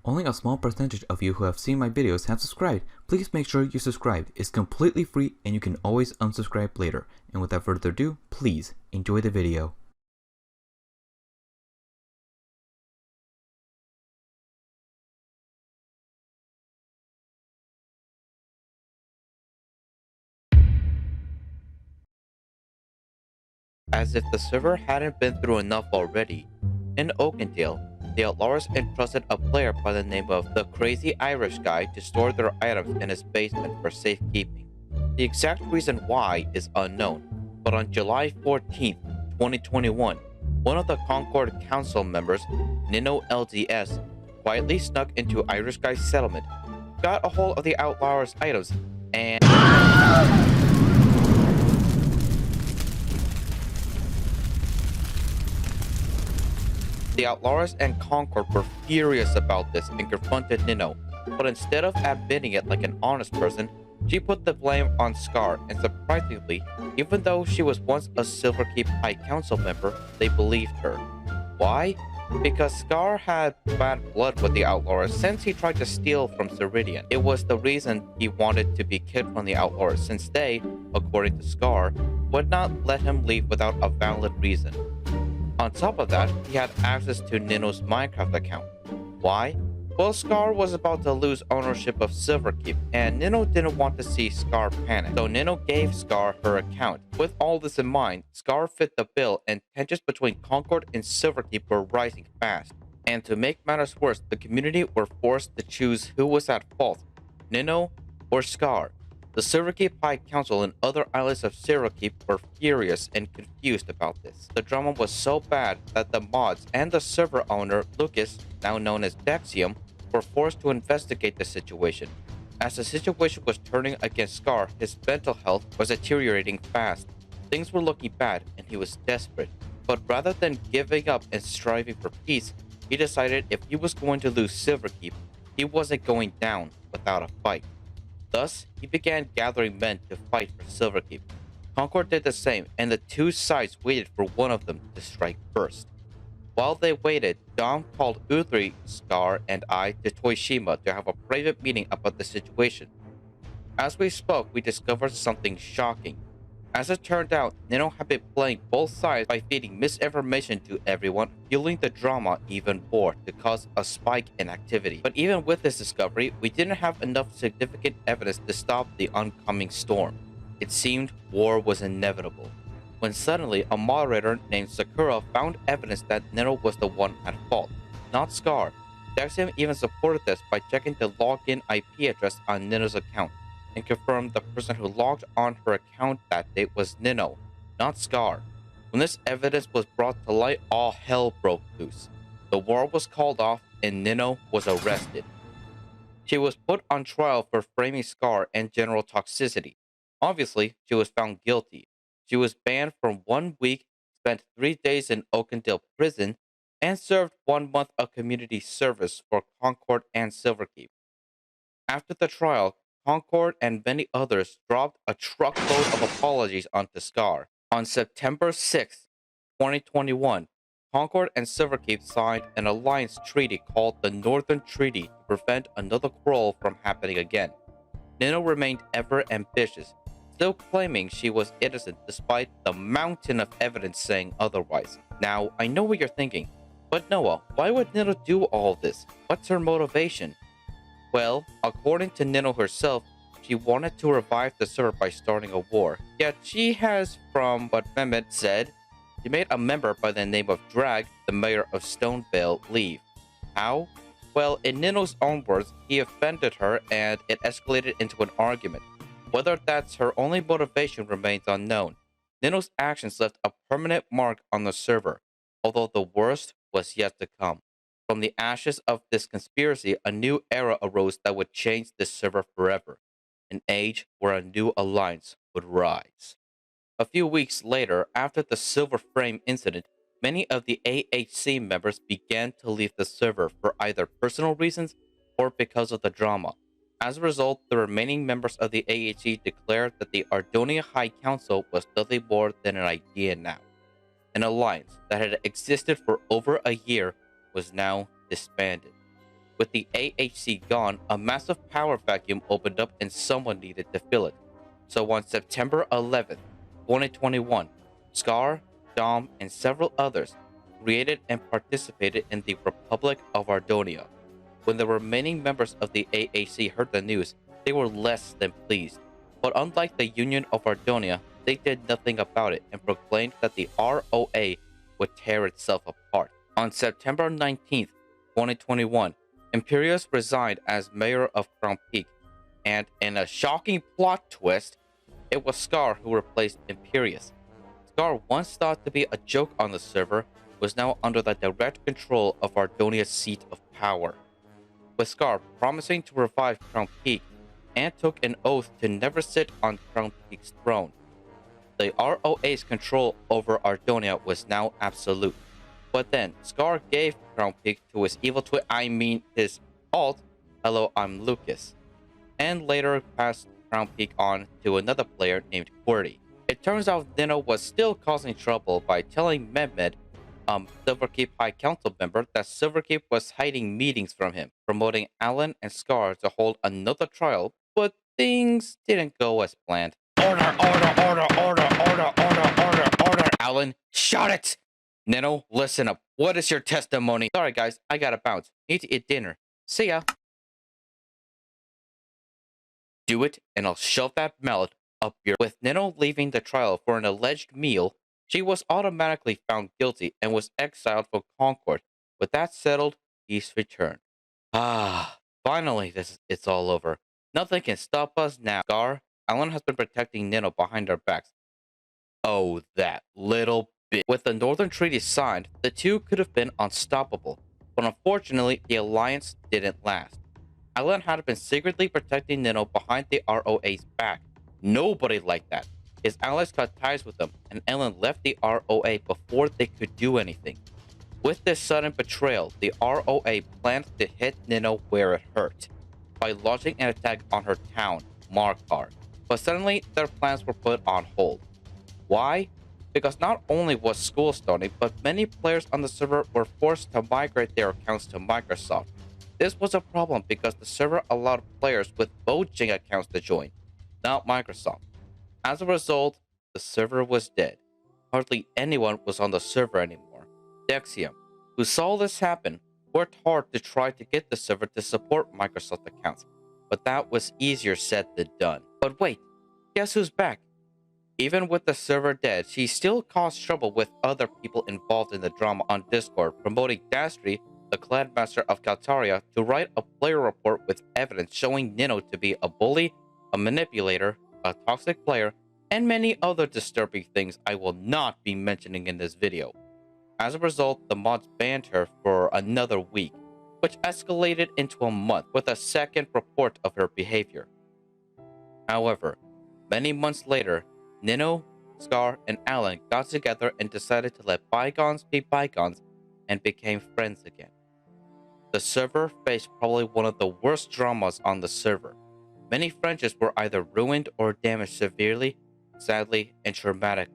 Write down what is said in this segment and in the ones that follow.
Only a small percentage of you who have seen my videos have subscribed. Please make sure you subscribe. It's completely free and you can always unsubscribe later. And without further ado, please enjoy the video. As if the server hadn't been through enough already, in Oakendale, the Outlaws entrusted a player by the name of the Crazy Irish Guy to store their items in his basement for safekeeping. The exact reason why is unknown, but on July 14th, 2021, one of the Concord Council members, Nino LDS, quietly snuck into Irish Guy's settlement, got a hold of the Outlaws' items, and the Outlaws and Concord were furious about this and confronted Nino, but instead of admitting it like an honest person, she put the blame on Scar, and surprisingly, even though she was once a Silverkeep High Council member, they believed her. Why? Because Scar had bad blood with the Outlaws since he tried to steal from Ceridian. It was the reason he wanted to be kicked from the Outlaws since they, according to Scar, would not let him leave without a valid reason. On top of that, he had access to Nino's Minecraft account. Why? Well, Scar was about to lose ownership of Silverkeep, and Nino didn't want to see Scar panic, so Nino gave Scar her account. With all this in mind, Scar fit the bill, and tensions between Concord and Silverkeep were rising fast. And to make matters worse, the community were forced to choose who was at fault, Nino or Scar. The Silverkeep High Council and other islands of Silverkeep were furious and confused about this. The drama was so bad that the mods and the server owner, Lucas, now known as Dexium, were forced to investigate the situation. As the situation was turning against Scar, his mental health was deteriorating fast. Things were looking bad and he was desperate. But rather than giving up and striving for peace, he decided if he was going to lose Silverkeep, he wasn't going down without a fight. Thus, he began gathering men to fight for Silverkeep. Concord did the same, and the two sides waited for one of them to strike first. While they waited, Dom called Uthri, Scar, and I to Toishima to have a private meeting about the situation. As we spoke, we discovered something shocking. As it turned out, Nino had been playing both sides by feeding misinformation to everyone, fueling the drama even more to cause a spike in activity. But even with this discovery, we didn't have enough significant evidence to stop the oncoming storm. It seemed war was inevitable, when suddenly a moderator named Sakura found evidence that Nino was the one at fault, not Scar. Dexium even supported this by checking the login IP address on Nino's account, and confirmed the person who logged on her account that day was Nino, not Scar. When this evidence was brought to light, all hell broke loose. The war was called off and Nino was arrested. She was put on trial for framing Scar and general toxicity. Obviously, she was found guilty. She was banned for 1 week, spent 3 days in Oakendale prison, and served 1 month of community service for Concord and Silverkeep. After the trial, Concord and many others dropped a truckload of apologies onto Scar. On September 6, 2021, Concord and Silverkeep signed an alliance treaty called the Northern Treaty to prevent another quarrel from happening again. Nino remained ever ambitious, still claiming she was innocent despite the mountain of evidence saying otherwise. Now, I know what you're thinking, but Noah, why would Nino do all this? What's her motivation? Well, according to Nino herself, she wanted to revive the server by starting a war. Yet she has, from what Mehmet said, she made a member by the name of Drag, the mayor of Stonevale, leave. How? Well, in Nino's own words, he offended her and it escalated into an argument. Whether that's her only motivation remains unknown. Nino's actions left a permanent mark on the server, although the worst was yet to come. From the ashes of this conspiracy, a new era arose that would change this server forever, an age where a new alliance would rise. A few weeks later, after the Silver Frame incident, many of the AHC members began to leave the server for either personal reasons or because of the drama. As a result, the remaining members of the AHC declared that the Ardonia High Council was nothing more than an idea now. An alliance that had existed for over a year was now disbanded. With the AHC gone, a massive power vacuum opened up and someone needed to fill it. So on September 11th, 2021, Scar, Dom, and several others created and participated in the Republic of Ardonia. When the remaining members of the AAC heard the news, they were less than pleased. But unlike the Union of Ardonia, they did nothing about it and proclaimed that the ROA would tear itself apart. On September 19th, 2021, Imperius resigned as mayor of Crown Peak, and in a shocking plot twist, it was Scar who replaced Imperius. Scar, once thought to be a joke on the server, was now under the direct control of Ardonia's seat of power. With Scar promising to revive Crown Peak, and took an oath to never sit on Crown Peak's throne. The ROA's control over Ardonia was now absolute. But then, Scar gave Crown Peak to his evil twin, his alt, hello, I'm Lucas, and later passed Crown Peak on to another player named QWERTY. It turns out Nino was still causing trouble by telling Mehmed, Silverkeep High Council member, that Silverkeep was hiding meetings from him, promoting Alan and Scar to hold another trial, but things didn't go as planned. Order! Alan, shut it! Nino, listen up. What is your testimony? Sorry guys, I gotta bounce. Need to eat dinner. See ya. Do it, and I'll shove that mallet up your... With Nino leaving the trial for an alleged meal, she was automatically found guilty and was exiled from Concord. With that settled, peace returned. Finally, it's all over. Nothing can stop us now. Scar, Alan has been protecting Nino behind our backs. Oh, that little bit. With the Northern Treaty signed, the two could have been unstoppable, but unfortunately, the alliance didn't last. Alan had been secretly protecting Nino behind the ROA's back. Nobody liked that. His allies cut ties with them, and Alan left the ROA before they could do anything. With this sudden betrayal, the ROA planned to hit Nino where it hurt, by launching an attack on her town, Markar. But suddenly, their plans were put on hold. Why? Because not only was school starting, but many players on the server were forced to migrate their accounts to Microsoft. This was a problem because the server allowed players with Mojang accounts to join, not Microsoft. As a result, the server was dead. Hardly anyone was on the server anymore. Dexium, who saw this happen, worked hard to try to get the server to support Microsoft accounts, but that was easier said than done. But wait, guess who's back? Even with the server dead, she still caused trouble with other people involved in the drama on Discord, promoting Dastry, the clan master of Caltaria, to write a player report with evidence showing Nino to be a bully, a manipulator, a toxic player, and many other disturbing things I will not be mentioning in this video. As a result, the mods banned her for another week, which escalated into a month with a second report of her behavior. However, many months later, Nino, Scar, and Alan got together and decided to let bygones be bygones and became friends again. The server faced probably one of the worst dramas on the server. Many friendships were either ruined or damaged severely, sadly, and traumatically.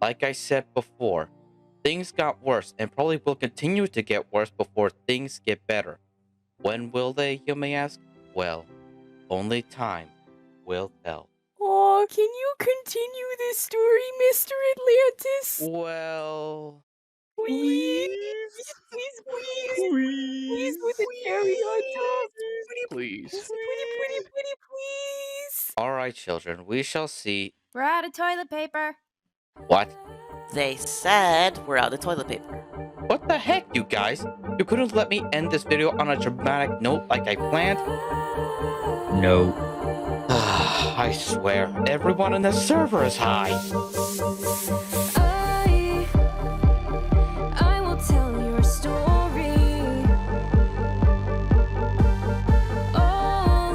Like I said before, things got worse and probably will continue to get worse before things get better. When will they, you may ask? Well, only time will tell. Oh, can you continue this story, Mr. Atlantis? Well... Please, with the cherry on top. Please. Please. Alright, children, we shall see. We're out of toilet paper. What? They said we're out of toilet paper. What the heck, you guys? You couldn't let me end this video on a dramatic note like I planned? No. I swear, everyone in the server is high. I will tell your story. All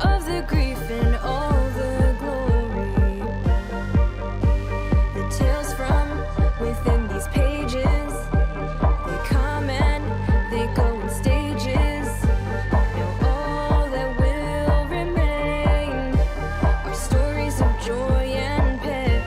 of the grief and all the glory. The tales from within these pages, they come and they go in stages. Now all that will remain are stories of joy and pain.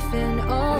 life and all